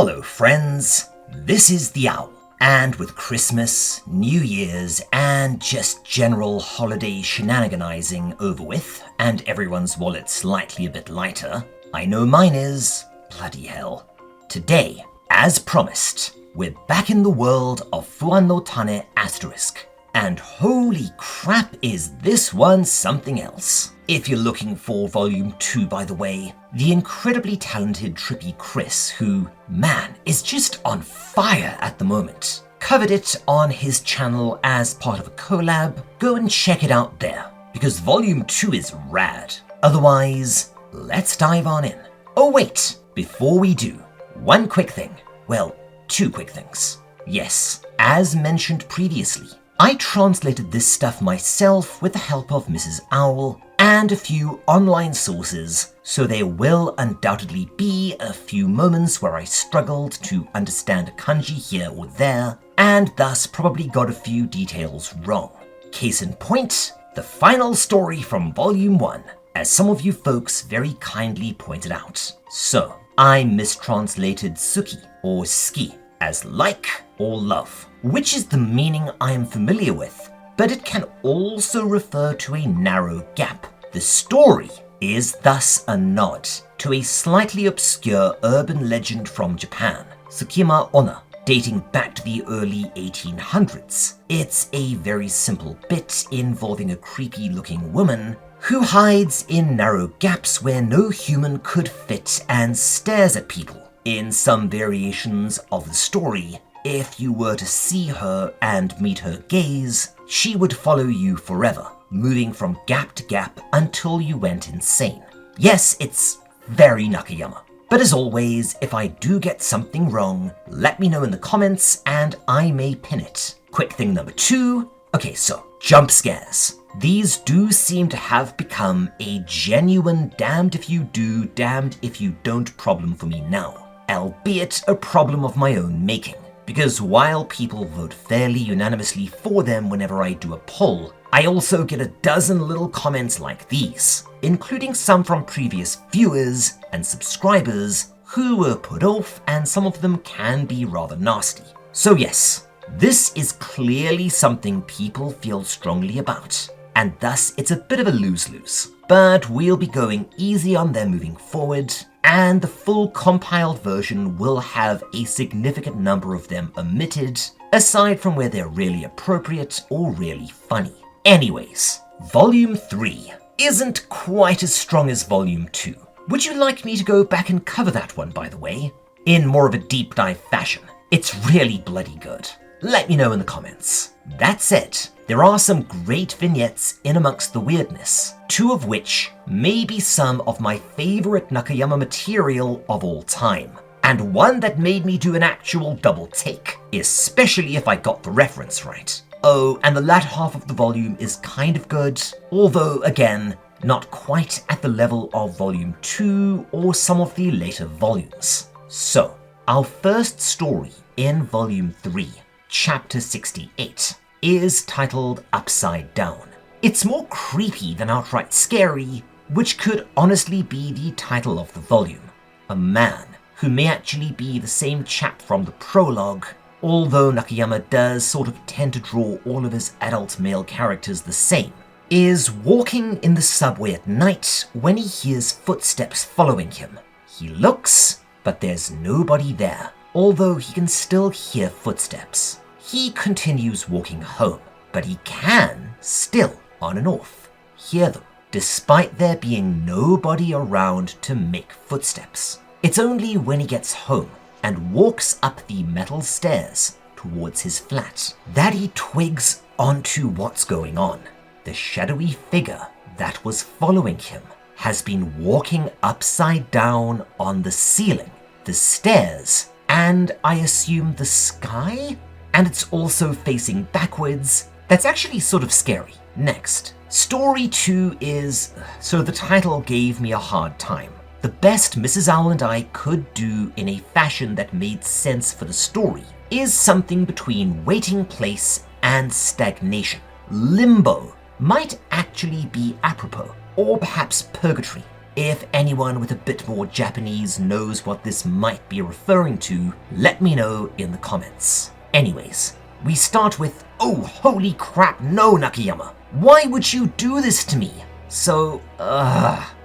Hello friends, this is the Owl, and with Christmas, New Year's, and just general holiday shenaniganizing over with, and everyone's wallet slightly a bit lighter, I know mine is, bloody hell. Today, as promised, we're back in the world of Fuan no Tane Asterisk, and holy crap is this one something else. If you're looking for Volume 2, by the way, the incredibly talented Trippy Chris, who, man, is just on fire at the moment, covered it on his channel as part of a collab. Go and check it out there, because Volume 2 is rad. Otherwise, let's dive on in. Oh wait, before we do, one quick thing. Well, two quick things. Yes, as mentioned previously, I translated this stuff myself with the help of Mrs. Owl and a few online sources, so there will undoubtedly be a few moments where I struggled to understand a kanji here or there, and thus probably got a few details wrong. Case in point, the final story from Volume 1, as some of you folks very kindly pointed out. So, I mistranslated Suki, or ski, as like or love, which is the meaning I am familiar with, but it can also refer to a narrow gap. The story is thus a nod to a slightly obscure urban legend from Japan, Tsukima Onna, dating back to the early 1800s. It's a very simple bit involving a creepy-looking woman who hides in narrow gaps where no human could fit and stares at people. In some variations of the story, if you were to see her and meet her gaze, she would follow you forever, moving from gap to gap until you went insane. Yes, it's very Nakayama. But as always, if I do get something wrong, let me know in the comments and I may pin it. Quick thing number 2. Okay, so jump scares. These do seem to have become a genuine damned if you do, damned if you don't problem for me now. Albeit a problem of my own making. Because while people vote fairly unanimously for them whenever I do a poll, I also get a dozen little comments like these, including some from previous viewers and subscribers who were put off, and some of them can be rather nasty. So yes, this is clearly something people feel strongly about, and thus it's a bit of a lose-lose. But we'll be going easy on them moving forward, and the full compiled version will have a significant number of them omitted, aside from where they're really appropriate or really funny. Anyways, Volume 3 isn't quite as strong as Volume 2. Would you like me to go back and cover that one, by the way? In more of a deep dive fashion. It's really bloody good. Let me know in the comments. That said, there are some great vignettes in amongst the weirdness, two of which may be some of my favorite Nakayama material of all time, and one that made me do an actual double take, especially if I got the reference right. Oh, and the latter half of the volume is kind of good, although again, not quite at the level of Volume 2 or some of the later volumes. So, our first story in Volume 3, Chapter 68, is titled Upside Down. It's more creepy than outright scary, which could honestly be the title of the volume. A man, who may actually be the same chap from the prologue, although Nakayama does sort of tend to draw all of his adult male characters the same, is walking in the subway at night when he hears footsteps following him. He looks, but there's nobody there, although he can still hear footsteps. He continues walking home, but he can still, on and off, hear them, despite there being nobody around to make footsteps. It's only when he gets home and walks up the metal stairs towards his flat that he twigs onto what's going on. The shadowy figure that was following him has been walking upside down on the ceiling, the stairs, and I assume the sky? And it's also facing backwards. That's actually sort of scary. Next, Story 2 is... so the title gave me a hard time. The best Mrs. Owl and I could do in a fashion that made sense for the story is something between waiting place and stagnation. Limbo might actually be apropos, or perhaps purgatory. If anyone with a bit more Japanese knows what this might be referring to, let me know in the comments. Anyways, we start with, oh holy crap, no Nakayama. Why would you do this to me? So,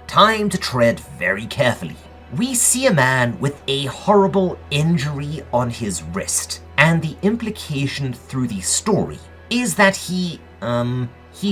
time to tread very carefully. We see a man with a horrible injury on his wrist, and the implication through the story is that he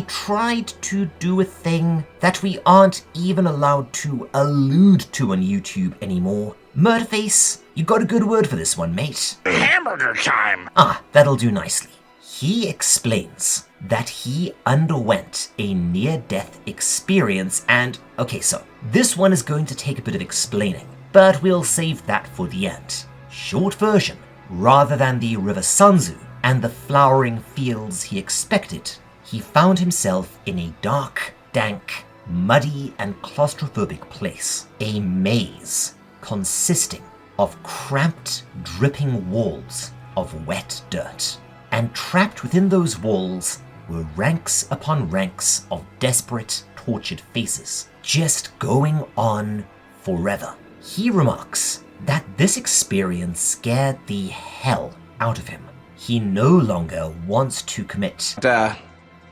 tried to do a thing that we aren't even allowed to allude to on YouTube anymore. Murderface, you got a good word for this one, mate. Hamburger time! That'll do nicely. He explains that he underwent a near-death experience and, okay, so this one is going to take a bit of explaining, but we'll save that for the end. Short version, rather than the River Sanzu and the flowering fields he expected, he found himself in a dark, dank, muddy and claustrophobic place, a maze consisting of cramped, dripping walls of wet dirt. And trapped within those walls were ranks upon ranks of desperate, tortured faces, just going on forever. He remarks that this experience scared the hell out of him. He no longer wants to commit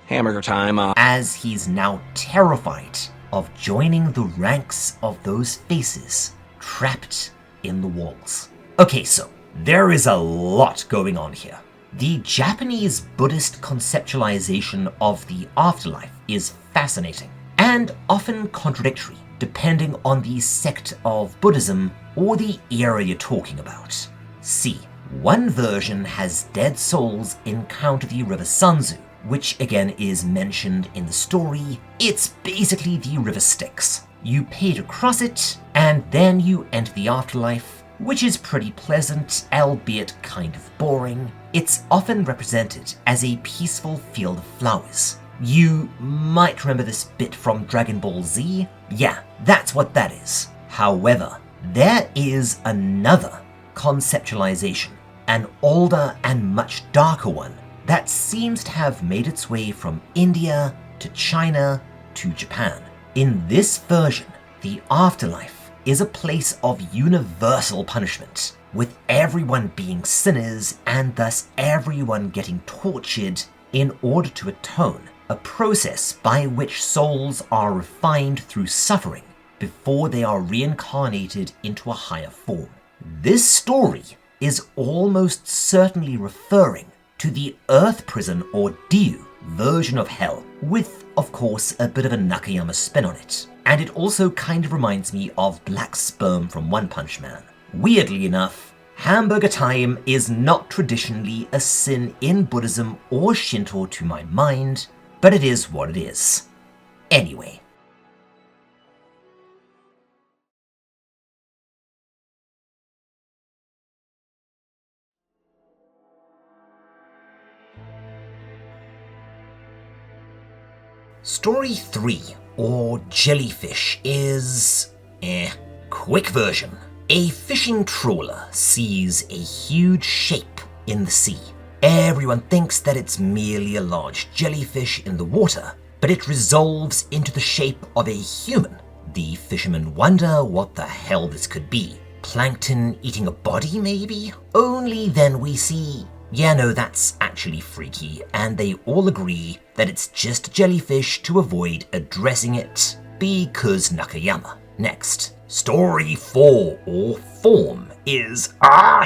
Hamburger time, as he's now terrified of joining the ranks of those faces trapped in the walls. Okay, so there is a lot going on here. The Japanese Buddhist conceptualization of the afterlife is fascinating and often contradictory, depending on the sect of Buddhism or the era you're talking about. See, one version has dead souls encounter the River Sanzu, which again is mentioned in the story. It's basically the River Styx. You pay to cross it, and then you enter the afterlife, which is pretty pleasant, albeit kind of boring. It's often represented as a peaceful field of flowers. You might remember this bit from Dragon Ball Z. Yeah, that's what that is. However, there is another conceptualization, an older and much darker one, that seems to have made its way from India to China to Japan. In this version, the afterlife is a place of universal punishment, with everyone being sinners and thus everyone getting tortured in order to atone, a process by which souls are refined through suffering before they are reincarnated into a higher form. This story is almost certainly referring to the Earth Prison or Diu version of hell, with, of course, a bit of a Nakayama spin on it. And it also kind of reminds me of Black Sperm from One Punch Man. Weirdly enough, hamburger time is not traditionally a sin in Buddhism or Shinto to my mind, but it is what it is. Anyway. Story 3, or Jellyfish, is... quick version. A fishing trawler sees a huge shape in the sea. Everyone thinks that it's merely a large jellyfish in the water, but it resolves into the shape of a human. The fishermen wonder what the hell this could be. Plankton eating a body, maybe? Only then we see... yeah, no, that's actually freaky, and they all agree that it's just a jellyfish to avoid addressing it, because Nakayama. Next, story 4, or form, is,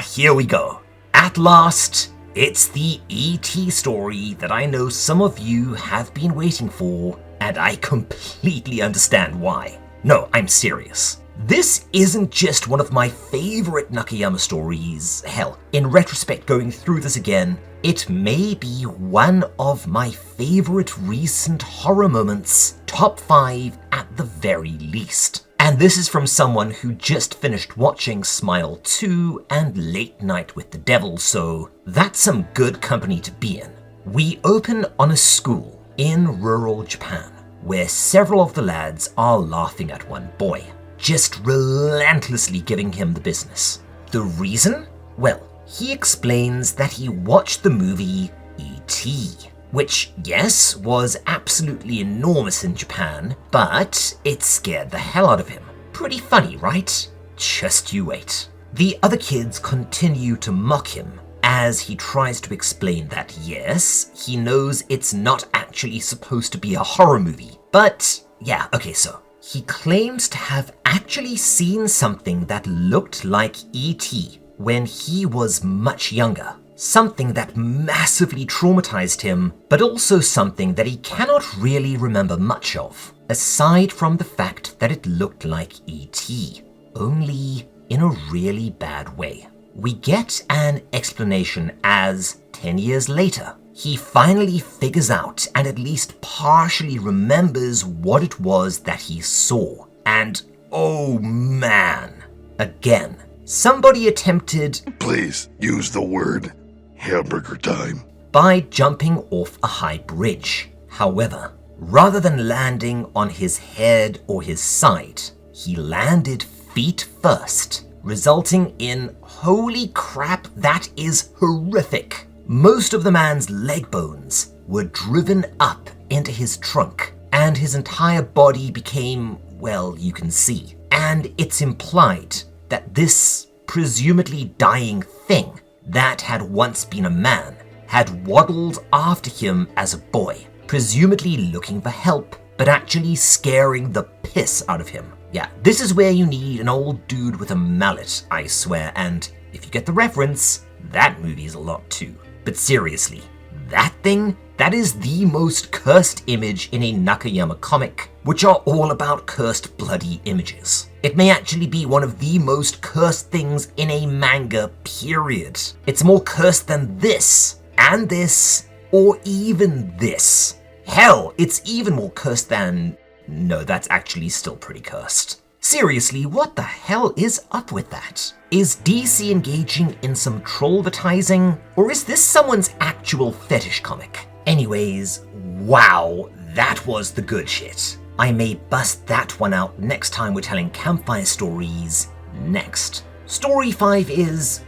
here we go. At last, it's the E.T. story that I know some of you have been waiting for, and I completely understand why. No, I'm serious. This isn't just one of my favorite Nakayama stories. Hell, in retrospect, going through this again, it may be one of my favorite recent horror moments, top 5 at the very least. And this is from someone who just finished watching Smile 2 and Late Night with the Devil, so that's some good company to be in. We open on a school in rural Japan, where several of the lads are laughing at one boy, just relentlessly giving him the business. The reason? Well, he explains that he watched the movie E.T. which, yes, was absolutely enormous in Japan, but it scared the hell out of him. Pretty funny, right? Just you wait. The other kids continue to mock him as he tries to explain that yes, he knows it's not actually supposed to be a horror movie, but yeah, okay, so he claims to have actually seen something that looked like E.T. when he was much younger. Something that massively traumatized him, but also something that he cannot really remember much of, aside from the fact that it looked like E.T., only in a really bad way. We get an explanation as 10 years later, he finally figures out and at least partially remembers what it was that he saw. And oh man, again, somebody attempted, please use the word hamburger time, by jumping off a high bridge. However, rather than landing on his head or his side, he landed feet first, resulting in, holy crap, that is horrific. Most of the man's leg bones were driven up into his trunk, and his entire body became, well, you can see. And it's implied that this presumably dying thing that had once been a man had waddled after him as a boy, presumably looking for help, but actually scaring the piss out of him. Yeah, this is where you need an old dude with a mallet, I swear, and if you get the reference, that movie's a lot too. But seriously, that thing, that is the most cursed image in a Nakayama comic, which are all about cursed bloody images. It may actually be one of the most cursed things in a manga, period. It's more cursed than this, and this, or even this. Hell, it's even more cursed than... No, that's actually still pretty cursed. Seriously, what the hell is up with that? Is DC engaging in some trollvertising, or is this someone's actual fetish comic? Anyways, wow, that was the good shit. I may bust that one out next time we're telling campfire stories next. Story 5 is...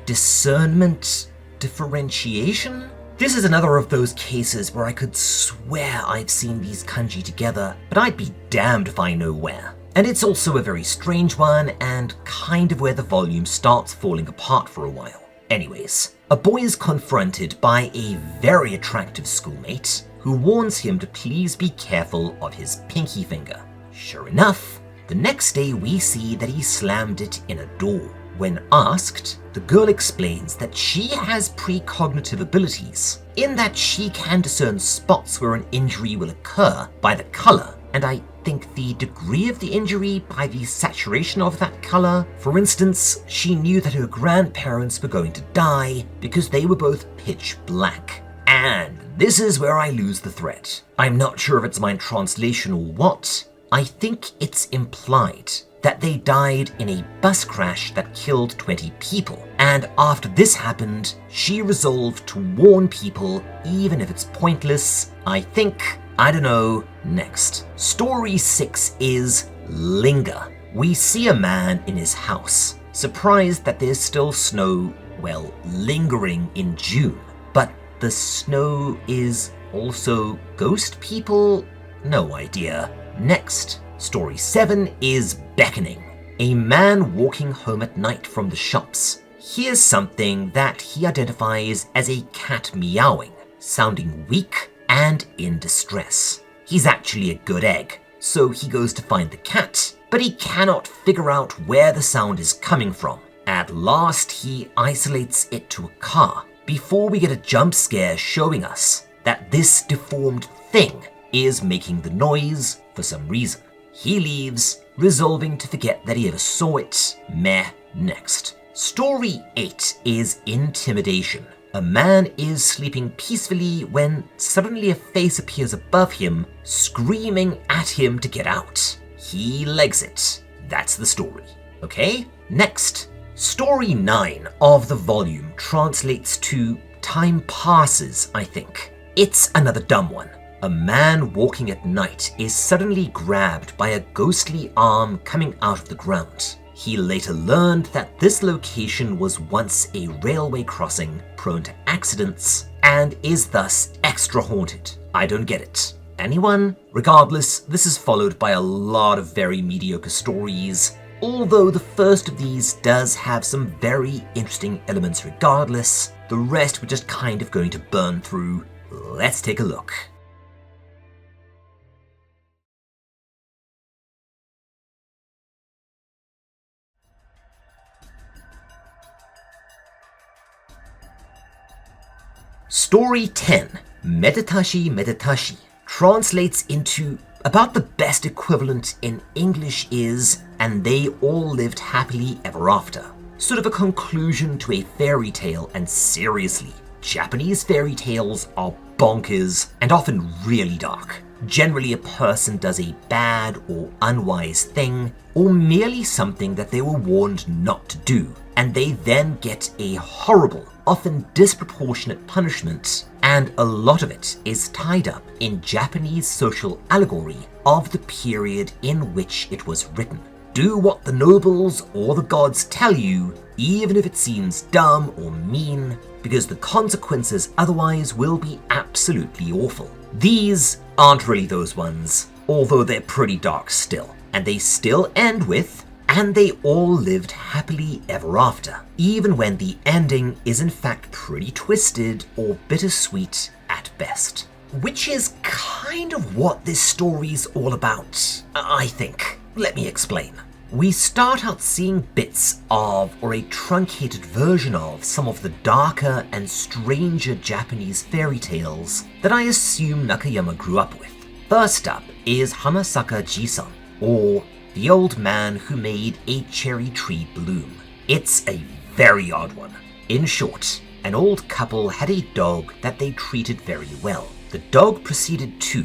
discernment? Differentiation? This is another of those cases where I could swear I've seen these kanji together, but I'd be damned if I know where. And it's also a very strange one, and kind of where the volume starts falling apart for a while. Anyways, a boy is confronted by a very attractive schoolmate who warns him to please be careful of his pinky finger. Sure enough, the next day we see that he slammed it in a door. When asked, the girl explains that she has precognitive abilities, in that she can discern spots where an injury will occur by the color, and I think the degree of the injury by the saturation of that color. For instance, she knew that her grandparents were going to die because they were both pitch black. And this is where I lose the thread. I'm not sure if it's my translation or what. I think it's implied that they died in a bus crash that killed 20 people. And after this happened, she resolved to warn people, even if it's pointless. I think, I don't know, next. Story 6 is Linger. We see a man in his house, surprised that there's still snow, well, lingering in June. But the snow is also ghost people? No idea. Next. Story 7 is Beckoning. A man walking home at night from the shops hears something that he identifies as a cat meowing, sounding weak and in distress. He's actually a good egg, so he goes to find the cat, but he cannot figure out where the sound is coming from. At last, he isolates it to a car, before we get a jump scare showing us that this deformed thing is making the noise for some reason. He leaves, resolving to forget that he ever saw it. Meh. Next. Story 8 is Intimidation. A man is sleeping peacefully when suddenly a face appears above him, screaming at him to get out. He legs it. That's the story. Okay? Next. Story 9 of the volume translates to Time Passes, I think. It's another dumb one. A man walking at night is suddenly grabbed by a ghostly arm coming out of the ground. He later learned that this location was once a railway crossing prone to accidents, and is thus extra haunted. I don't get it. Anyone? Regardless, this is followed by a lot of very mediocre stories, although the first of these does have some very interesting elements regardless. The rest we're just kind of going to burn through. Let's take a look. Story 10, Meditashi Meditashi, translates into about the best equivalent in English is, and they all lived happily ever after. Sort of a conclusion to a fairy tale, and seriously, Japanese fairy tales are bonkers and often really dark. Generally a person does a bad or unwise thing, or merely something that they were warned not to do, and they then get a horrible, often disproportionate punishment, and a lot of it is tied up in Japanese social allegory of the period in which it was written. Do what the nobles or the gods tell you, even if it seems dumb or mean, because the consequences otherwise will be absolutely awful. These aren't really those ones, although they're pretty dark still, and they still end with, and they all lived happily ever after, even when the ending is in fact pretty twisted or bittersweet at best. Which is kind of what this story's all about, I think. Let me explain. We start out seeing bits of, or a truncated version of, some of the darker and stranger Japanese fairy tales that I assume Nakayama grew up with. First up is Hamasaka Jisan, or The Old Man Who Made a Cherry Tree Bloom. It's a very odd one. In short, an old couple had a dog that they treated very well. The dog proceeded to,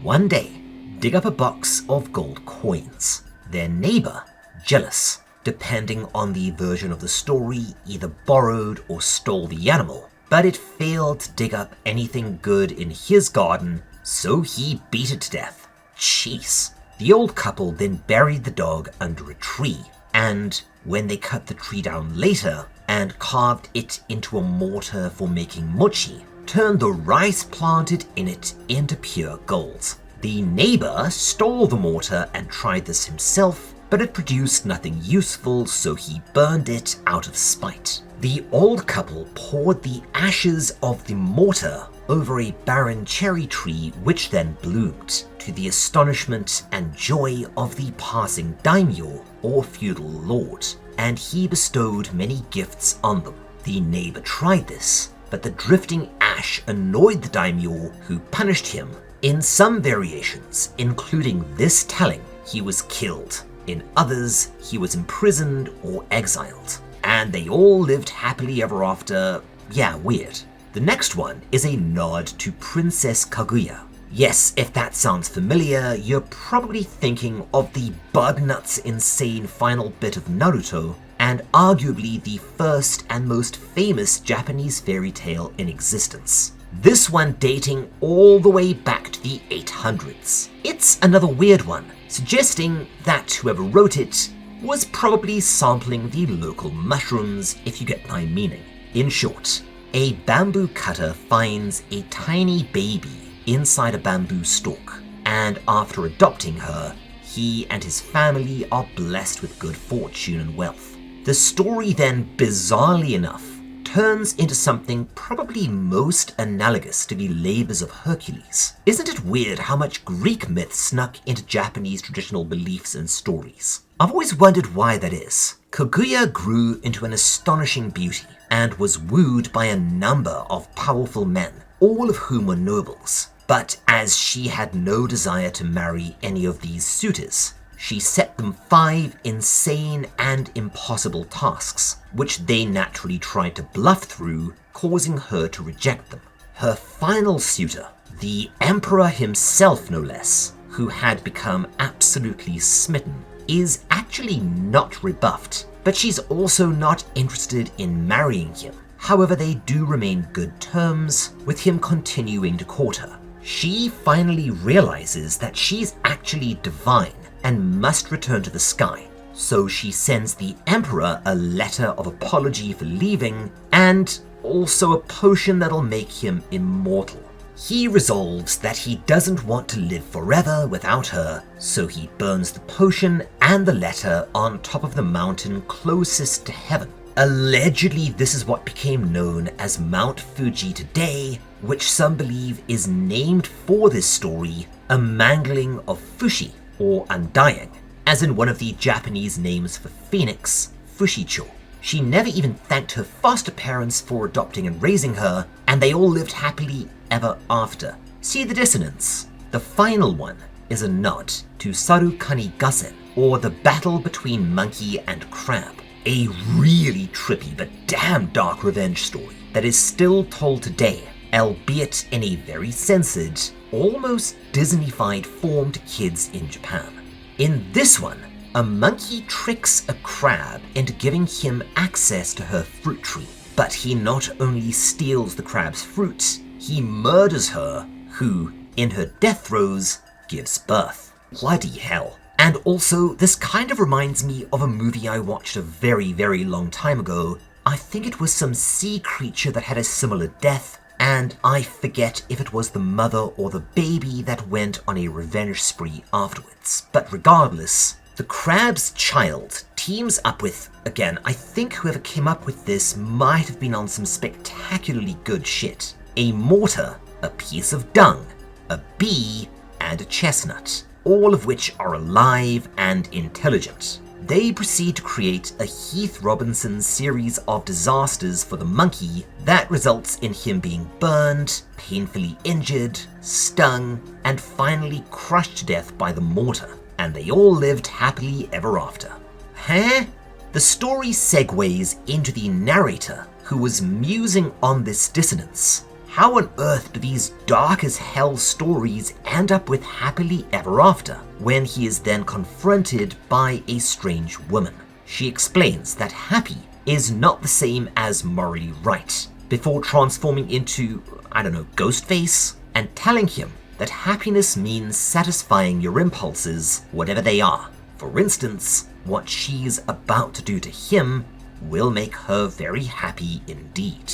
one day, dig up a box of gold coins. Their neighbor, jealous, depending on the version of the story, either borrowed or stole the animal, but it failed to dig up anything good in his garden, so he beat it to death. Jeez. The old couple then buried the dog under a tree, and when they cut the tree down later and carved it into a mortar for making mochi, turned the rice planted in it into pure gold. The neighbor stole the mortar and tried this himself, but it produced nothing useful, so he burned it out of spite. The old couple poured the ashes of the mortar over a barren cherry tree, which then bloomed, to the astonishment and joy of the passing daimyo, or feudal lord, and he bestowed many gifts on them. The neighbor tried this, but the drifting ash annoyed the daimyo, who punished him. In some variations, including this telling, he was killed. In others, he was imprisoned or exiled. And they all lived happily ever after. Yeah, weird. The next one is a nod to Princess Kaguya. Yes, if that sounds familiar, you're probably thinking of the bug-nuts insane final bit of Naruto, and arguably the first and most famous Japanese fairy tale in existence. This one dating all the way back to the 800s. It's another weird one, suggesting that whoever wrote it was probably sampling the local mushrooms, if you get my meaning. In short, a bamboo cutter finds a tiny baby inside a bamboo stalk, and after adopting her, he and his family are blessed with good fortune and wealth. The story then, bizarrely enough, turns into something probably most analogous to the labors of Hercules. Isn't it weird how much Greek myth snuck into Japanese traditional beliefs and stories? I've always wondered why that is. Kaguya grew into an astonishing beauty and was wooed by a number of powerful men, all of whom were nobles. But as she had no desire to marry any of these suitors, she set them 5 insane and impossible tasks, which they naturally tried to bluff through, causing her to reject them. Her final suitor, the Emperor himself no less, who had become absolutely smitten, is actually not rebuffed, but she's also not interested in marrying him. However, they do remain good terms, with him continuing to court her. She finally realizes that she's actually divine and must return to the sky, so she sends the Emperor a letter of apology for leaving, and also a potion that'll make him immortal. He resolves that he doesn't want to live forever without her, so he burns the potion and the letter on top of the mountain closest to heaven. Allegedly, this is what became known as Mount Fuji today, which some believe is named for this story, a mangling of Fushi, or undying, as in one of the Japanese names for phoenix, Fushicho. She never even thanked her foster parents for adopting and raising her, and they all lived happily ever after. See the dissonance? The final one is a nod to Sarukani Gassen, or the battle between monkey and crab, a really trippy but damn dark revenge story that is still told today, albeit in a very censored, almost Disney-fied form to kids in Japan. In this one, a monkey tricks a crab into giving him access to her fruit tree, but he not only steals the crab's fruit, he murders her, who, in her death throes, gives birth. Bloody hell. And also, this kind of reminds me of a movie I watched a very, very long time ago. I think it was some sea creature that had a similar death, and I forget if it was the mother or the baby that went on a revenge spree afterwards. But regardless, the crab's child teams up with, again, I think whoever came up with this might have been on some spectacularly good shit. A mortar, a piece of dung, a bee, and a chestnut, all of which are alive and intelligent. They proceed to create a Heath Robinson series of disasters for the monkey that results in him being burned, painfully injured, stung, and finally crushed to death by the mortar, and they all lived happily ever after. Huh? The story segues into the narrator, who was musing on this dissonance. How on earth do these dark as hell stories end up with happily ever after, when he is then confronted by a strange woman? She explains that happy is not the same as morally right, before transforming into, I don't know, Ghostface, and telling him that happiness means satisfying your impulses, whatever they are. For instance, what she's about to do to him will make her very happy indeed.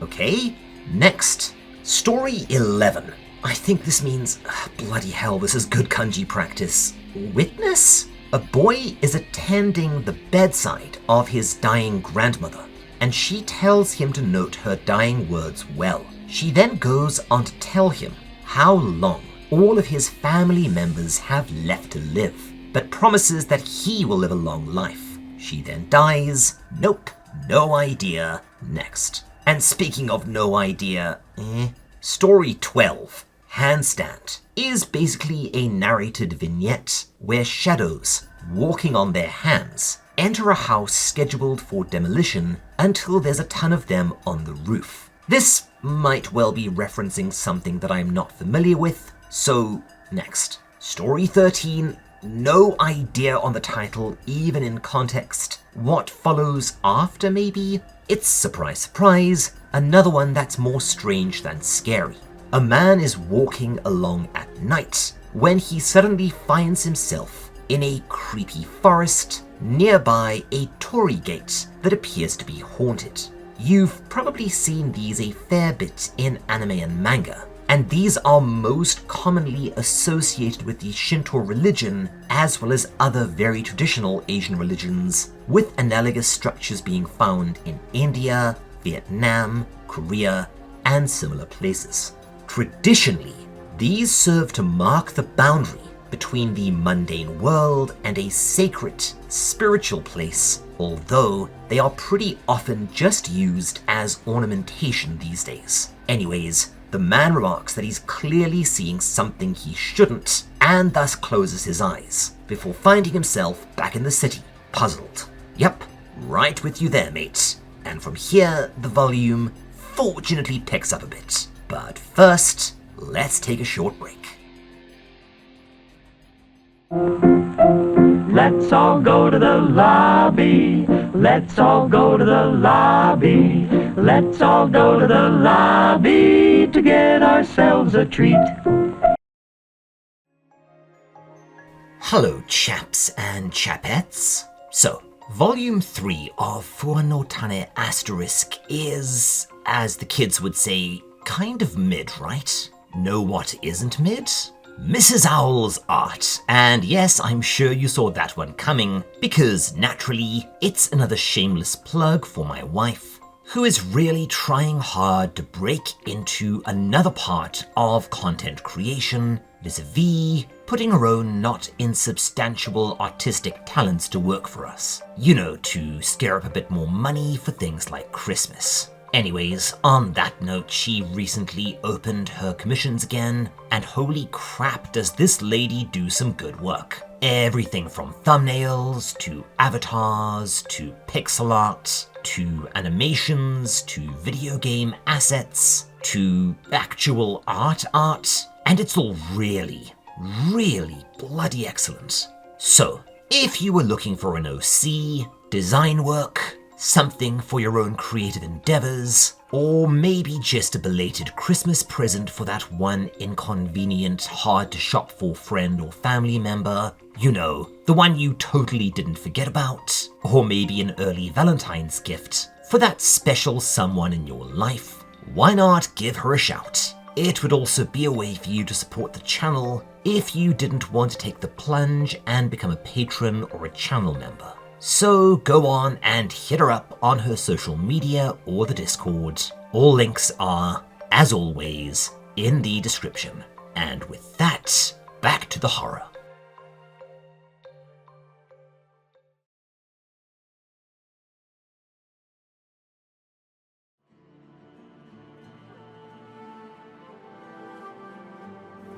Okay? Next, story 11. I think this means, bloody hell, this is good kanji practice. Witness? A boy is attending the bedside of his dying grandmother, and she tells him to note her dying words well. She then goes on to tell him how long all of his family members have left to live, but promises that he will live a long life. She then dies. Nope, no idea. Next. And speaking of no idea, story 12, Handstand, is basically a narrated vignette where shadows, walking on their hands, enter a house scheduled for demolition until there's a ton of them on the roof. This might well be referencing something that I'm not familiar with, so next. Story 13, no idea on the title, even in context. What follows after, maybe? It's, surprise, surprise, another one that's more strange than scary. A man is walking along at night when he suddenly finds himself in a creepy forest nearby a torii gate that appears to be haunted. You've probably seen these a fair bit in anime and manga, and these are most commonly associated with the Shinto religion as well as other very traditional Asian religions, with analogous structures being found in India, Vietnam, Korea, and similar places. Traditionally, these serve to mark the boundary between the mundane world and a sacred, spiritual place, although they are pretty often just used as ornamentation these days. Anyways, the man remarks that he's clearly seeing something he shouldn't, and thus closes his eyes, before finding himself back in the city, puzzled. Yep, right with you there, mate. And from here, the volume fortunately picks up a bit. But first, let's take a short break. Let's all go to the lobby. Let's all go to the lobby. Let's all go to the lobby to get ourselves a treat. Hello, chaps and chapettes. So, Volume 3 of Fuan no Tane Asterisk is, as the kids would say, kind of mid, right? Know what isn't mid? Mrs. Owl's art. And yes, I'm sure you saw that one coming, because naturally, it's another shameless plug for my wife, who is really trying hard to break into another part of content creation, vis-a-vis putting her own not insubstantial artistic talents to work for us. You know, to scare up a bit more money for things like Christmas. Anyways, on that note, she recently opened her commissions again, and holy crap does this lady do some good work. Everything from thumbnails, to avatars, to pixel art, to animations, to video game assets, to actual art, and it's all really bloody excellent. So, if you were looking for an OC, design work, something for your own creative endeavors, or maybe just a belated Christmas present for that one inconvenient, hard to shop for friend or family member, you know, the one you totally didn't forget about, or maybe an early Valentine's gift for that special someone in your life, why not give her a shout? It would also be a way for you to support the channel if you didn't want to take the plunge and become a patron or a channel member. So go on and hit her up on her social media or the Discord. All links are, as always, in the description. And with that, back to the horror.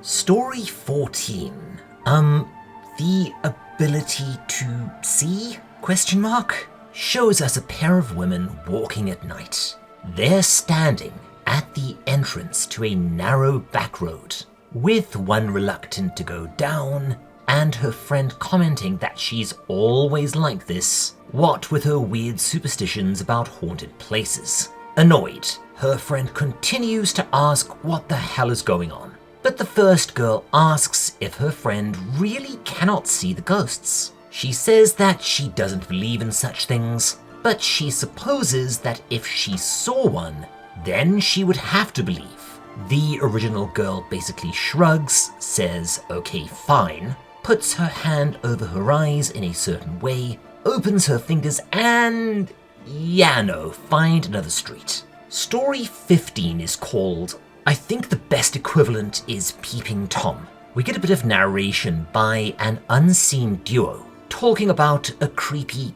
Story 14. The ability to see? ? Shows us a pair of women walking at night. They're standing at the entrance to a narrow back road, with one reluctant to go down, and her friend commenting that she's always like this, what with her weird superstitions about haunted places. Annoyed, her friend continues to ask what the hell is going on. But the first girl asks if her friend really cannot see the ghosts. She says that she doesn't believe in such things, but she supposes that if she saw one, then she would have to believe. The original girl basically shrugs, says okay fine, puts her hand over her eyes in a certain way, opens her fingers and find another street. Story 15 is called, I think the best equivalent is Peeping Tom. We get a bit of narration by an unseen duo talking about a creepy ?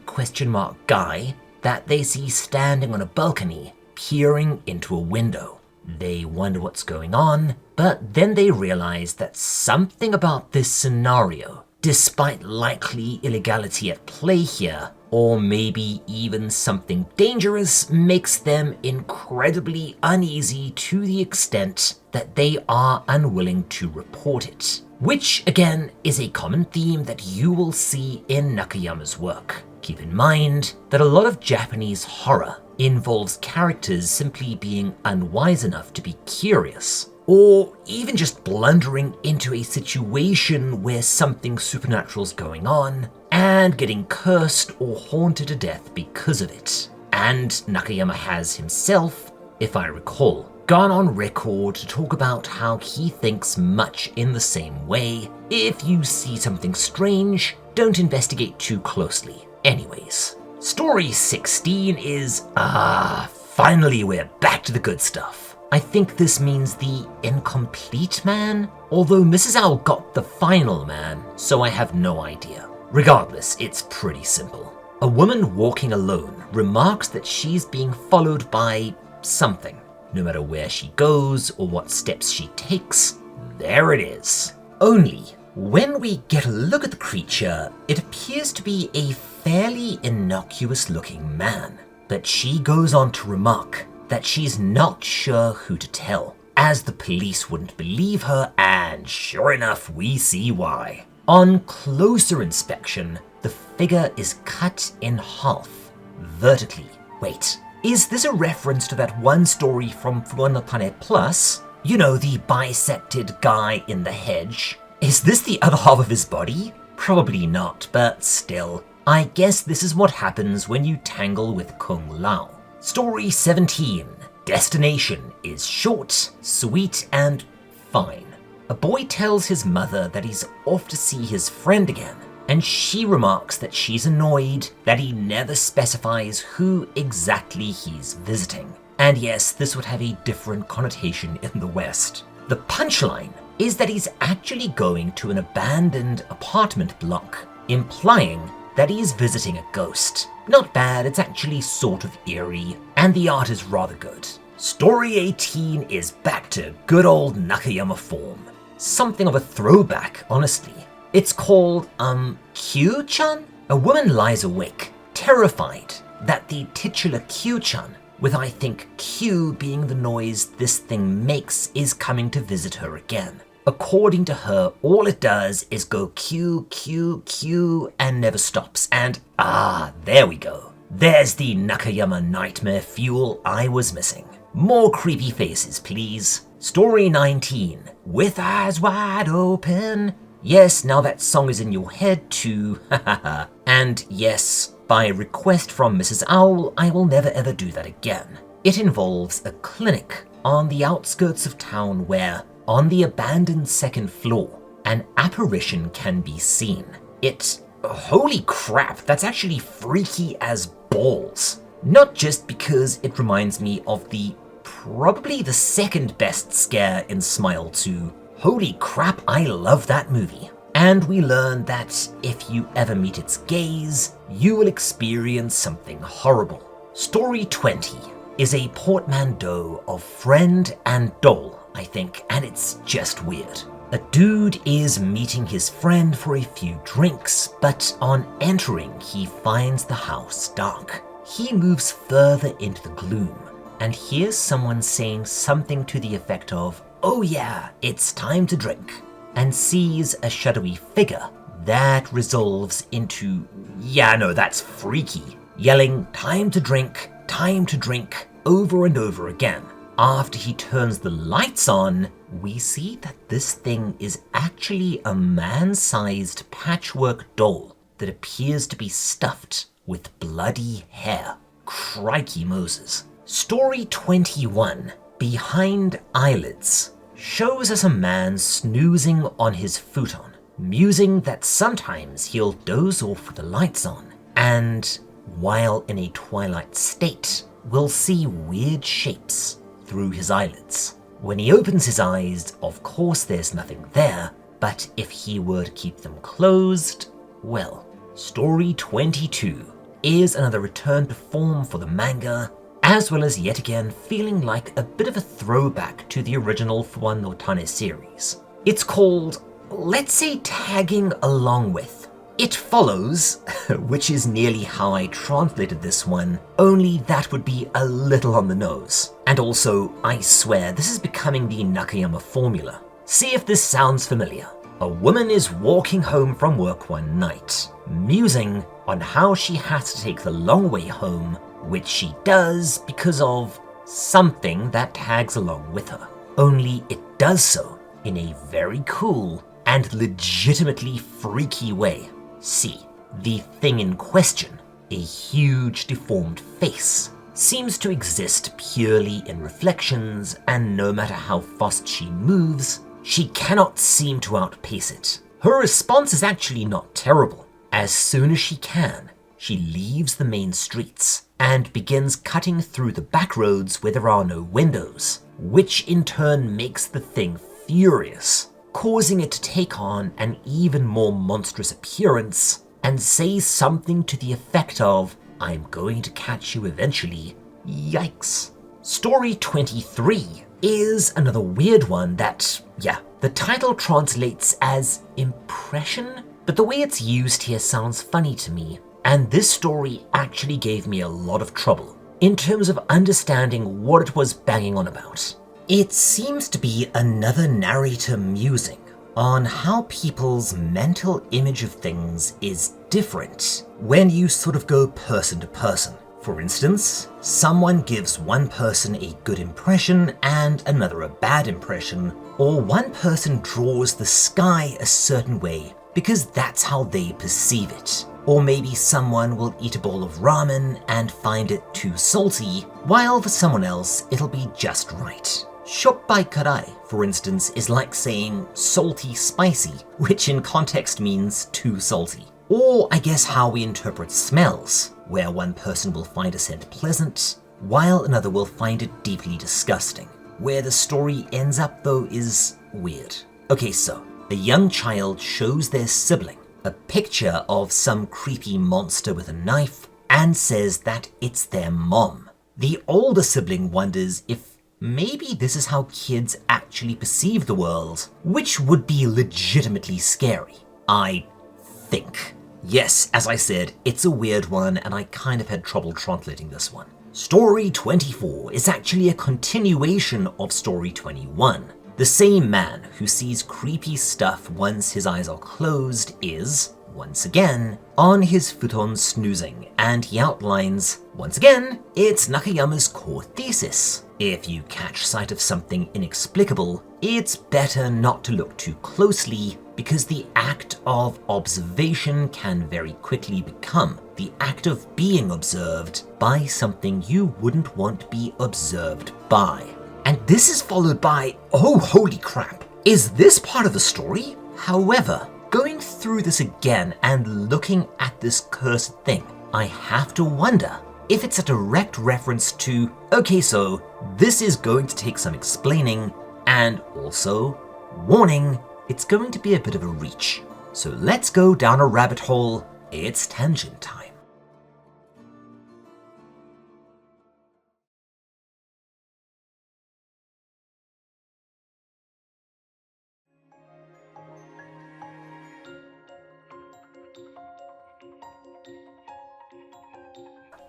Guy that they see standing on a balcony, peering into a window. They wonder what's going on, but then they realize that something about this scenario, despite likely illegality at play here, or maybe even something dangerous, makes them incredibly uneasy to the extent that they are unwilling to report it. Which, again, is a common theme that you will see in Nakayama's work. Keep in mind that a lot of Japanese horror involves characters simply being unwise enough to be curious, or even just blundering into a situation where something supernatural's going on, and getting cursed or haunted to death because of it. And Nakayama has himself, if I recall, gone on record to talk about how he thinks much in the same way. If you see something strange, don't investigate too closely. Anyways, story 16 is, finally we're back to the good stuff. I think this means the incomplete man, although Mrs. Owl got the final man, so I have no idea. Regardless, it's pretty simple. A woman walking alone remarks that she's being followed by something. No matter where she goes or what steps she takes, there it is. Only, when we get a look at the creature, it appears to be a fairly innocuous looking man. But she goes on to remark that she's not sure who to tell, as the police wouldn't believe her, and sure enough, we see why. On closer inspection, the figure is cut in half, vertically. Wait, is this a reference to that one story from Fuan no Tane Plus? You know, the bisected guy in the hedge? Is this the other half of his body? Probably not, but still. I guess this is what happens when you tangle with Kung Lao. Story 17. Destination is short, sweet, and fine. A boy tells his mother that he's off to see his friend again, and she remarks that she's annoyed that he never specifies who exactly he's visiting. And yes, this would have a different connotation in the West. The punchline is that he's actually going to an abandoned apartment block, implying that he is visiting a ghost. Not bad, it's actually sort of eerie, and the art is rather good. Story 18 is back to good old Nakayama form. Something of a throwback, honestly. It's called, Q-chan? A woman lies awake, terrified that the titular Q-chan, with I think Q being the noise this thing makes, is coming to visit her again. According to her, all it does is go Q, Q, Q, and never stops. And there we go. There's the Nakayama nightmare fuel I was missing. More creepy faces, please. Story 19. With eyes wide open. Yes, now that song is in your head too. And yes, by request from Mrs. Owl, I will never ever do that again. It involves a clinic on the outskirts of town where, on the abandoned second floor, an apparition can be seen. Holy crap, that's actually freaky as balls. Not just because it reminds me of probably the second best scare in Smile 2. Holy crap, I love that movie. And we learn that if you ever meet its gaze, you will experience something horrible. Story 20 is a portmanteau of friend and doll, I think, and it's just weird. A dude is meeting his friend for a few drinks, but on entering, he finds the house dark. He moves further into the gloom and hears someone saying something to the effect of, "Oh yeah, it's time to drink," and sees a shadowy figure that resolves into, yeah, no, that's freaky, yelling, time to drink," over and over again. After he turns the lights on, we see that this thing is actually a man-sized patchwork doll that appears to be stuffed with bloody hair. Crikey Moses. Story 21, Behind Eyelids, shows us a man snoozing on his futon, musing that sometimes he'll doze off with the lights on, and while in a twilight state, we'll see weird shapes through his eyelids. When he opens his eyes, of course there's nothing there, but if he were to keep them closed, well. Story 22 is another return to form for the manga, as well as yet again feeling like a bit of a throwback to the original Fuan no Tane series. It's called, let's say, Tagging Along With. It Follows, which is nearly how I translated this one, only that would be a little on the nose. And also, I swear, this is becoming the Nakayama formula. See if this sounds familiar. A woman is walking home from work one night, musing on how she has to take the long way home, which she does because of something that tags along with her. Only it does so in a very cool and legitimately freaky way. See, the thing in question, a huge deformed face, seems to exist purely in reflections, and no matter how fast she moves, she cannot seem to outpace it. Her response is actually not terrible. As soon as she can, she leaves the main streets and begins cutting through the back roads where there are no windows, which in turn makes the thing furious, causing it to take on an even more monstrous appearance and say something to the effect of, "I'm going to catch you eventually." Yikes. Story 23 is another weird one that, the title translates as impression, but the way it's used here sounds funny to me, and this story actually gave me a lot of trouble in terms of understanding what it was banging on about. It seems to be another narrator musing on how people's mental image of things is different when you sort of go person to person. For instance, someone gives one person a good impression and another a bad impression, or one person draws the sky a certain way because that's how they perceive it. Or maybe someone will eat a bowl of ramen and find it too salty, while for someone else it'll be just right. Shoppai karai, for instance, is like saying salty spicy, which in context means too salty. Or I guess how we interpret smells, where one person will find a scent pleasant, while another will find it deeply disgusting. Where the story ends up though is weird. Okay, so a young child shows their sibling a picture of some creepy monster with a knife and says that it's their mom. The older sibling wonders if maybe this is how kids actually perceive the world, which would be legitimately scary, I think. Yes, as I said, it's a weird one and I kind of had trouble translating this one. Story 24 is actually a continuation of Story 21. The same man who sees creepy stuff once his eyes are closed is, once again, on his futon snoozing, and he outlines, once again, it's Nakayama's core thesis. If you catch sight of something inexplicable, it's better not to look too closely because the act of observation can very quickly become the act of being observed by something you wouldn't want to be observed by. And this is followed by, oh holy crap, is this part of the story? However, going through this again and looking at this cursed thing, I have to wonder if it's a direct reference to, okay, so this is going to take some explaining, and also, warning, it's going to be a bit of a reach. So let's go down a rabbit hole, it's tangent time.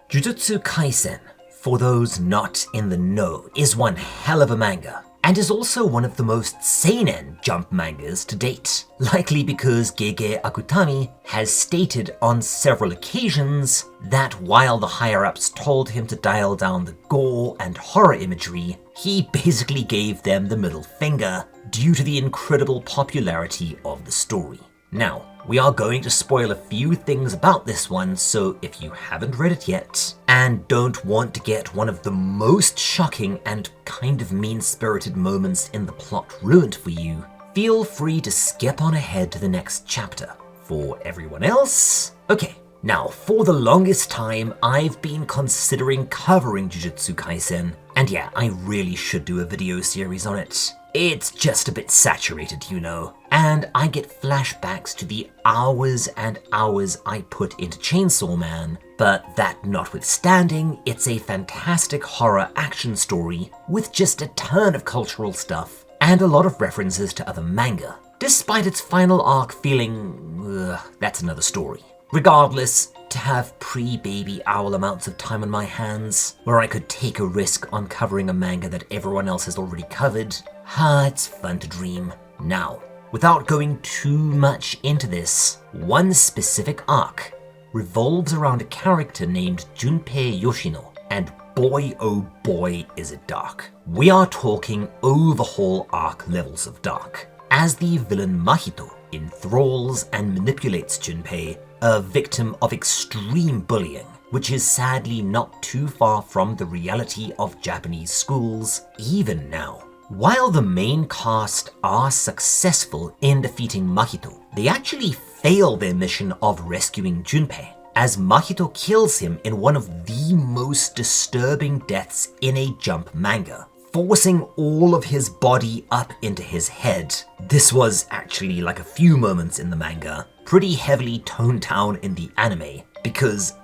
Jujustu Kaisen, for those not in the know, is one hell of a manga, and is also one of the most seinen jump mangas to date, likely because Gege Akutami has stated on several occasions that while the higher-ups told him to dial down the gore and horror imagery, he basically gave them the middle finger due to the incredible popularity of the story. Now, we are going to spoil a few things about this one, so if you haven't read it yet, and don't want to get one of the most shocking and kind of mean-spirited moments in the plot ruined for you, feel free to skip on ahead to the next chapter. For everyone else, okay. Now, for the longest time, I've been considering covering Jujustu Kaisen, and yeah, I really should do a video series on it. It's just a bit saturated, you know, and I get flashbacks to the hours and hours I put into Chainsaw Man, but that notwithstanding, it's a fantastic horror action story with just a ton of cultural stuff and a lot of references to other manga, despite its final arc feeling, that's another story. Regardless, to have pre-baby owl amounts of time on my hands, where I could take a risk on covering a manga that everyone else has already covered, it's fun to dream. Now, without going too much into this, one specific arc revolves around a character named Junpei Yoshino, and boy oh boy is it dark. We are talking overhaul arc levels of dark, as the villain Mahito enthralls and manipulates Junpei, a victim of extreme bullying, which is sadly not too far from the reality of Japanese schools even now. While the main cast are successful in defeating Mahito, they actually fail their mission of rescuing Junpei, as Mahito kills him in one of the most disturbing deaths in a jump manga, forcing all of his body up into his head. This was actually like a few moments in the manga, pretty heavily toned down in the anime, because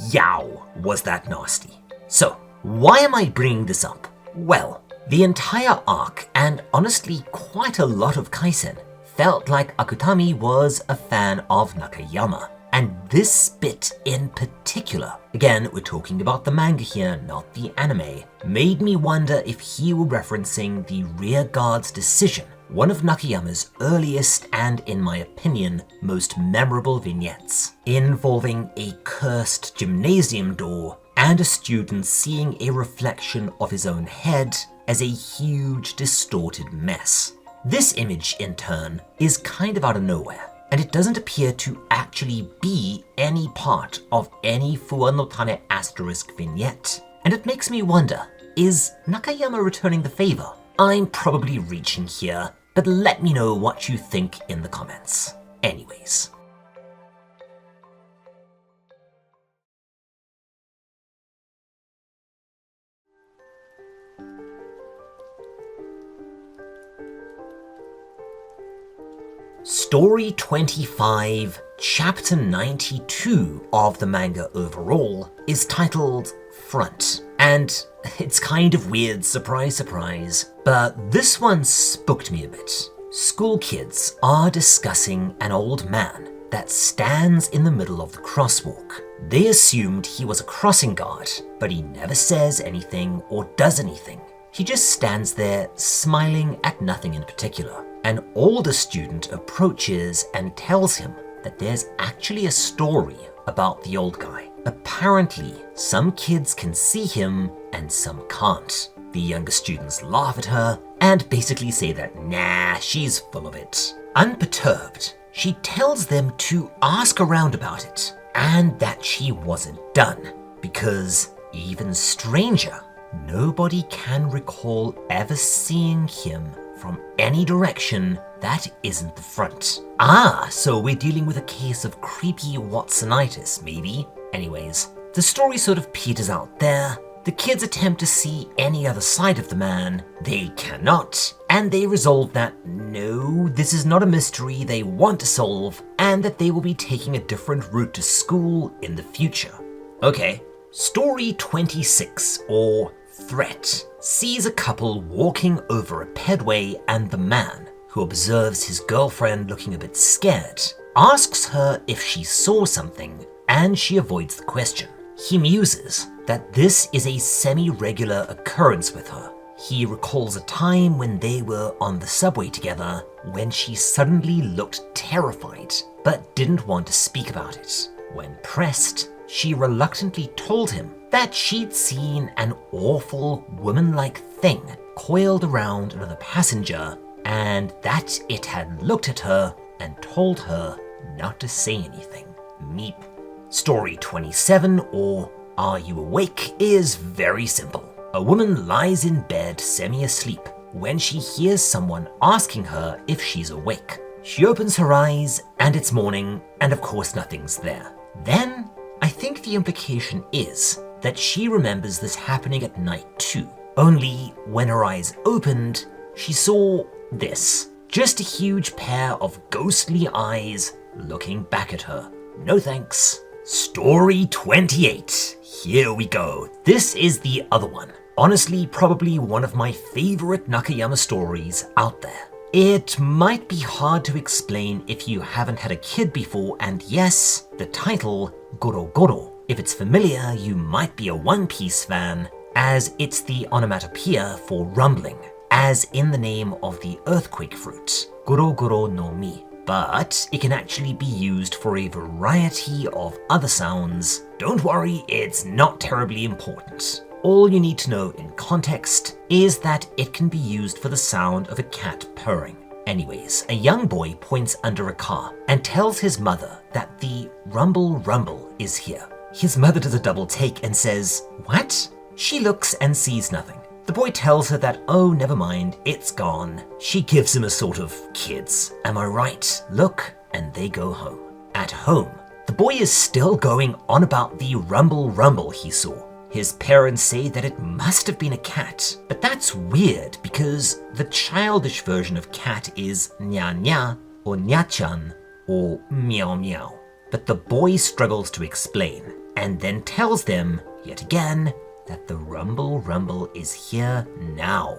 yow, was that nasty. So, why am I bringing this up? Well, the entire arc, and honestly quite a lot of Kaisen, felt like Akutami was a fan of Nakayama. And this bit in particular, again we're talking about the manga here, not the anime, made me wonder if he were referencing the Rear Guard's Decision, one of Nakayama's earliest and, in my opinion, most memorable vignettes, involving a cursed gymnasium door and a student seeing a reflection of his own head as a huge distorted mess. This image, in turn, is kind of out of nowhere. and it doesn't appear to actually be any part of any Fuan no Tane Asterisk vignette. And it makes me wonder, is Nakayama returning the favor? I'm probably reaching here, but let me know what you think in the comments. Anyways. Story 25, Chapter 92 of the manga overall is titled Front. And it's kind of weird, surprise, surprise, but this one spooked me a bit. School kids are discussing an old man that stands in the middle of the crosswalk. They assumed he was a crossing guard, but he never says anything or does anything. He just stands there smiling at nothing in particular. An older student approaches and tells him that there's actually a story about the old guy. Apparently, some kids can see him and some can't. The younger students laugh at her and basically say that, nah, she's full of it. Unperturbed, she tells them to ask around about it and that she wasn't done because, even stranger, nobody can recall ever seeing him from any direction that isn't the front. Ah, so we're dealing with a case of creepy Watsonitis, maybe? Anyways, the story sort of peters out there. The kids attempt to see any other side of the man. They cannot, and they resolve that no, this is not a mystery they want to solve, and that they will be taking a different route to school in the future. Okay, story 26, or Threat, sees a couple walking over a pedway, and the man, who observes his girlfriend looking a bit scared, asks her if she saw something, and she avoids the question. He muses that this is a semi-regular occurrence with her. He recalls a time when they were on the subway together when she suddenly looked terrified, but didn't want to speak about it. When pressed, she reluctantly told him that she'd seen an awful woman-like thing coiled around another passenger and that it had looked at her and told her not to say anything. Meep. Story 27, or Are You Awake, is very simple. A woman lies in bed semi-asleep when she hears someone asking her if she's awake. She opens her eyes and it's morning, and of course nothing's there. Then, I think the implication is that she remembers this happening at night too. Only when her eyes opened, she saw this. Just a huge pair of ghostly eyes looking back at her. No thanks. Story 28. Here we go. This is the other one. Honestly, probably one of my favorite Nakayama stories out there. It might be hard to explain if you haven't had a kid before, and yes, the title, Goro Goro. If it's familiar, you might be a One Piece fan, as it's the onomatopoeia for rumbling, as in the name of the earthquake fruit, Goro Goro no Mi. But it can actually be used for a variety of other sounds. Don't worry, it's not terribly important. All you need to know in context is that it can be used for the sound of a cat purring. Anyways, a young boy points under a car and tells his mother that the rumble rumble is here. His mother does a double take and says, "What?" She looks and sees nothing. The boy tells her that, oh, never mind, it's gone. She gives him a sort of, kids, am I right? Look, and they go home. At home, the boy is still going on about the rumble rumble he saw. His parents say that it must have been a cat, but that's weird because the childish version of cat is nya nya or nya-chan or meow meow. But the boy struggles to explain and then tells them, yet again, that the rumble rumble is here now,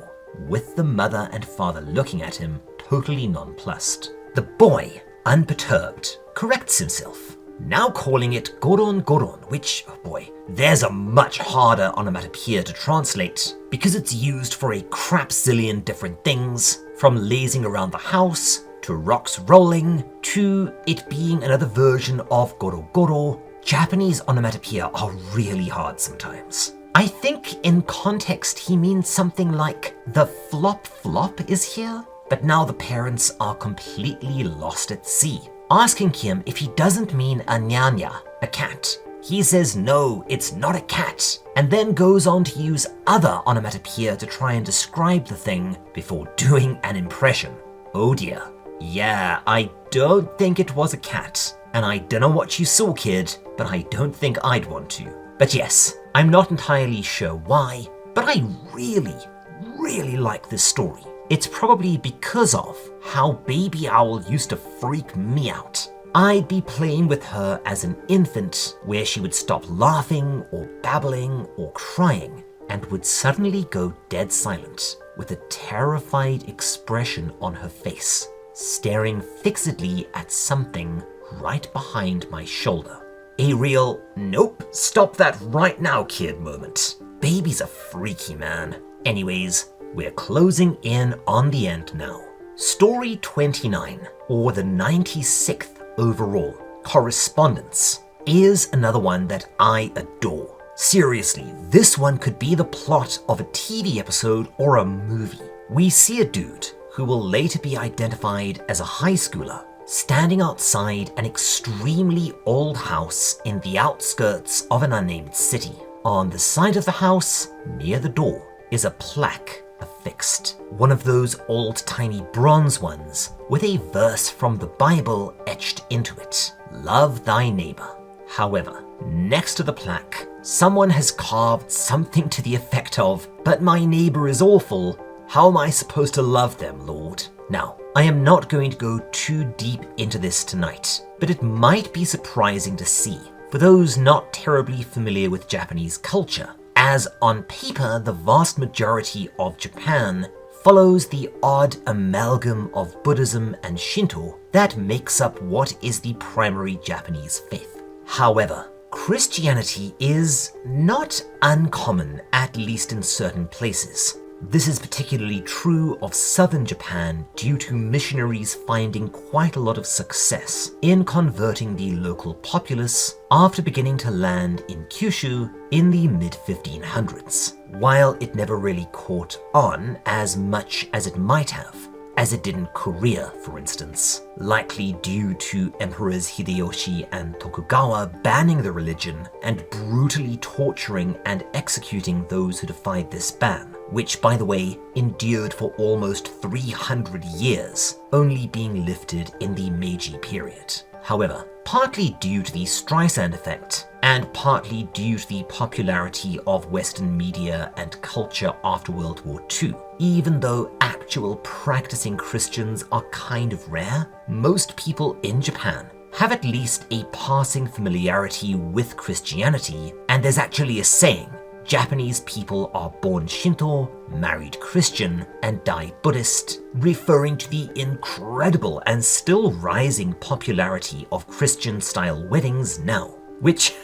with the mother and father looking at him totally nonplussed. The boy, unperturbed, corrects himself, now calling it goron goron, which, oh boy, there's a much harder onomatopoeia to translate because it's used for a crapzillion different things, from lazing around the house, to rocks rolling, to it being another version of goro goro. Japanese onomatopoeia are really hard sometimes. I think in context he means something like the flop flop is here, but now the parents are completely lost at sea. asking him if he doesn't mean a nyanya, a cat. He says no, it's not a cat, and then goes on to use other onomatopoeia to try and describe the thing before doing an impression. Oh dear. Yeah, I don't think it was a cat, and I don't know what you saw, kid, but I don't think I'd want to. But yes, I'm not entirely sure why, but I really like this story. It's probably because of how Baby Owl used to freak me out. I'd be playing with her as an infant where she would stop laughing or babbling or crying and would suddenly go dead silent with a terrified expression on her face, staring fixedly at something right behind my shoulder. A real, nope, stop that right now, kid moment. Baby's a freaky man. Anyways, we're closing in on the end now. Story 29, or the 96th overall, Correspondence, is another one that I adore. Seriously, this one could be the plot of a TV episode or a movie. We see a dude who will later be identified as a high schooler standing outside an extremely old house in the outskirts of an unnamed city. On the side of the house, near the door, is a plaque affixed. One of those old tiny bronze ones with a verse from the Bible etched into it. Love thy neighbor. However, next to the plaque, someone has carved something to the effect of, but my neighbor is awful. How am I supposed to love them, Lord? Now, I am not going to go too deep into this tonight, but it might be surprising to see for those not terribly familiar with Japanese culture, as on paper the vast majority of Japan follows the odd amalgam of Buddhism and Shinto that makes up what is the primary Japanese faith. However, Christianity is not uncommon, at least in certain places. This is particularly true of southern Japan due to missionaries finding quite a lot of success in converting the local populace after beginning to land in Kyushu in the mid-1500s, while it never really caught on as much as it might have, as it did in Korea, for instance, likely due to Emperors Hideyoshi and Tokugawa banning the religion and brutally torturing and executing those who defied this ban, which, by the way, endured for almost 300 years, only being lifted in the Meiji period. However, partly due to the Streisand effect, and partly due to the popularity of Western media and culture after World War II, even though actual practicing Christians are kind of rare, most people in Japan have at least a passing familiarity with Christianity, and there's actually a saying, Japanese people are born Shinto, married Christian, and die Buddhist, referring to the incredible and still rising popularity of Christian-style weddings now. Which,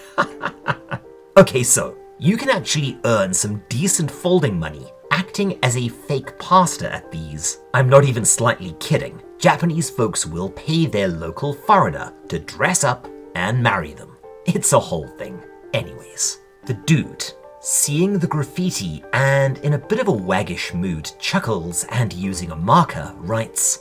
okay, so you can actually earn some decent folding money acting as a fake pastor at these. I'm not even slightly kidding. Japanese folks will pay their local foreigner to dress up and marry them. It's a whole thing. Anyways, the dude, seeing the graffiti and in a bit of a waggish mood, chuckles and using a marker writes,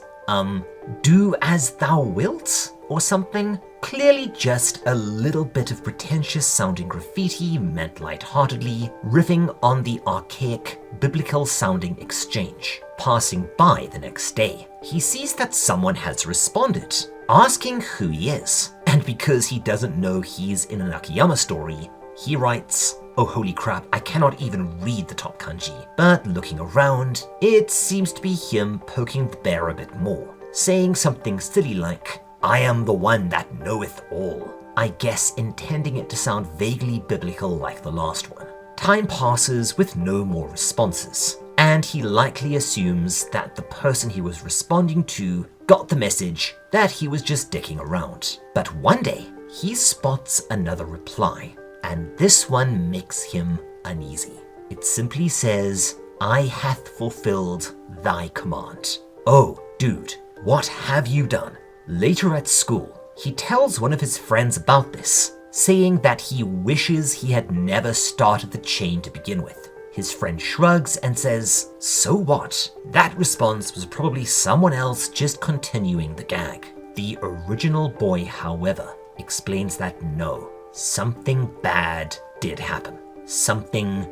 do as thou wilt, or something. Clearly just a little bit of pretentious sounding graffiti meant lightheartedly, riffing on the archaic, biblical sounding exchange. Passing by the next day, he sees that someone has responded, asking who he is. And because he doesn't know he's in a Nakayama story, he writes, oh holy crap, I cannot even read the top kanji. But looking around, it seems to be him poking the bear a bit more, saying something silly like, I am the one that knoweth all. I guess intending it to sound vaguely biblical like the last one. Time passes with no more responses, and he likely assumes that the person he was responding to got the message that he was just dicking around. But one day, he spots another reply, and this one makes him uneasy. It simply says, I hath fulfilled thy command. Oh, dude, what have you done? Later at school, he tells one of his friends about this, saying that he wishes he had never started the chain to begin with. His friend shrugs and says, so what? That response was probably someone else just continuing the gag. The original boy, however, explains that no, something bad did happen. Something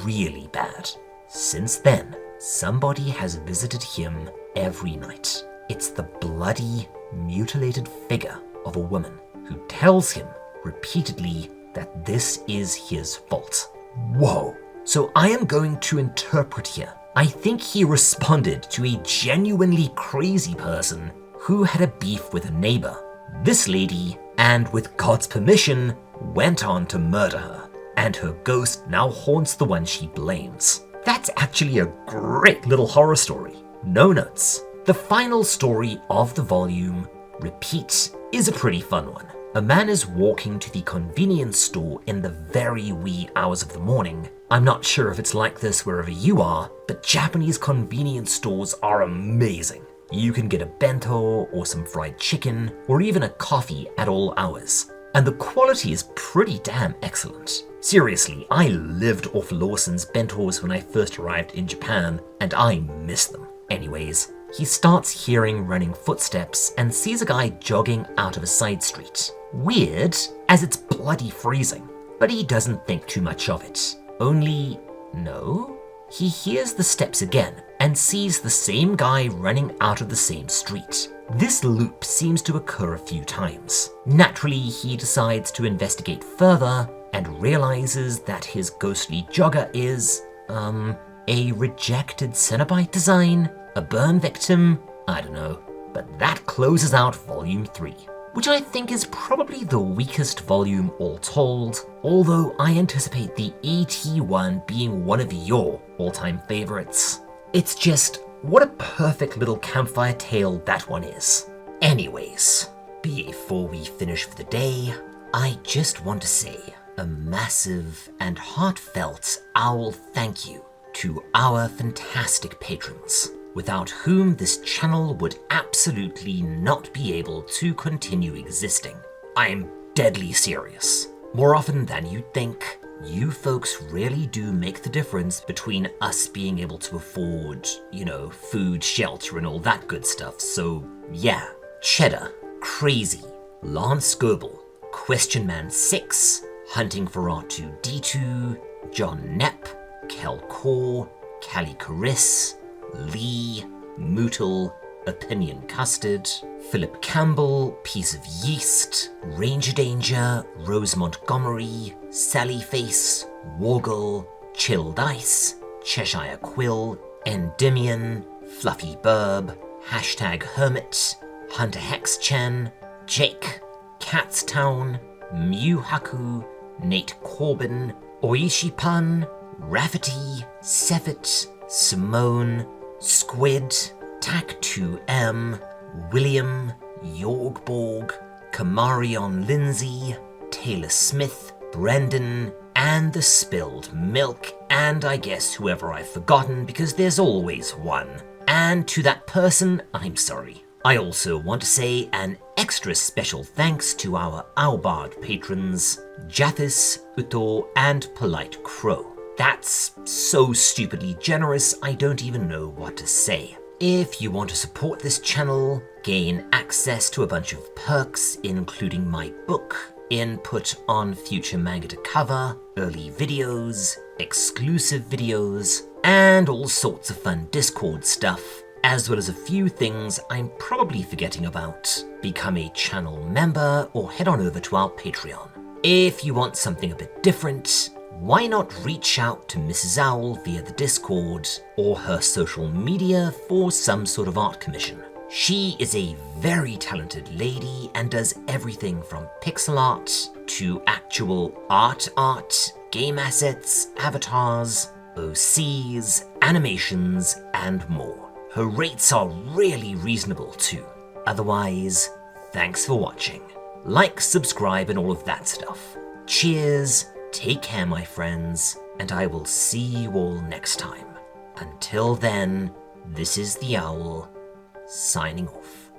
really bad. Since then, somebody has visited him every night. It's the bloody, mutilated figure of a woman who tells him repeatedly that this is his fault. Whoa. So I am going to interpret here. I think he responded to a genuinely crazy person who had a beef with a neighbor. This lady, and with God's permission, went on to murder her, and her ghost now haunts the one she blames. That's actually a great little horror story. No notes. The final story of the volume, Repeat, is a pretty fun one. A man is walking to the convenience store in the very wee hours of the morning. I'm not sure if it's like this wherever you are, but Japanese convenience stores are amazing. You can get a bento or some fried chicken or even a coffee at all hours. And the quality is pretty damn excellent. Seriously, I lived off Lawson's bentos when I first arrived in Japan, and I miss them. Anyways, he starts hearing running footsteps and sees a guy jogging out of a side street. Weird, as it's bloody freezing, but he doesn't think too much of it. Only, no? He hears the steps again and sees the same guy running out of the same street. This loop seems to occur a few times. Naturally, he decides to investigate further and realizes that his ghostly jogger is, a rejected Cenobite design? A burn victim? I don't know. But that closes out Volume 3, which I think is probably the weakest volume all told, although I anticipate the ET one being one of your all-time favorites. It's just, what a perfect little campfire tale that one is. Anyways, before we finish for the day, I just want to say a massive and heartfelt owl thank you to our fantastic patrons, without whom this channel would absolutely not be able to continue existing. I am deadly serious. More often than you'd think, you folks really do make the difference between us being able to afford, food, shelter, and all that good stuff. So yeah, Cheddar, Crazy, Lance Goebel, Question Man 6, Hunting for R2D2, John Knepp, Kel Core, Callie Caris, Lee, Mootle, Opinion Custard, Philip Campbell, Piece of Yeast, Ranger Danger, Rose Montgomery, Sally Face, Wargle, Chilled Ice, Cheshire Quill, Endymion, Fluffy Burb, Hashtag Hermit, Hunter Hexchen, Jake, Catstown, Mew Haku, Nate Corbin, Oishi Pun, Rafferty, Sefit, Simone, Squid, Tac2M, William, Yorgborg, Kamarion Lindsay, Taylor Smith, Brendan, and the Spilled Milk, and I guess whoever I've forgotten because there's always one. And to that person, I'm sorry. I also want to say an extra special thanks to our Owlbard patrons, Jathis, Uto, and Polite Crow. That's so stupidly generous, I don't even know what to say. If you want to support this channel, gain access to a bunch of perks, including my book, input on future manga to cover, early videos, exclusive videos, and all sorts of fun Discord stuff, as well as a few things I'm probably forgetting about, become a channel member or head on over to our Patreon. If you want something a bit different, why not reach out to Mrs. Owl via the Discord or her social media for some sort of art commission. She is a very talented lady and does everything from pixel art to actual art, game assets, avatars, OCs, animations, and more. Her rates are really reasonable too. Otherwise, thanks for watching. Like, subscribe, and all of that stuff. Cheers. Take care, my friends, and I will see you all next time. Until then, this is the Owl, signing off.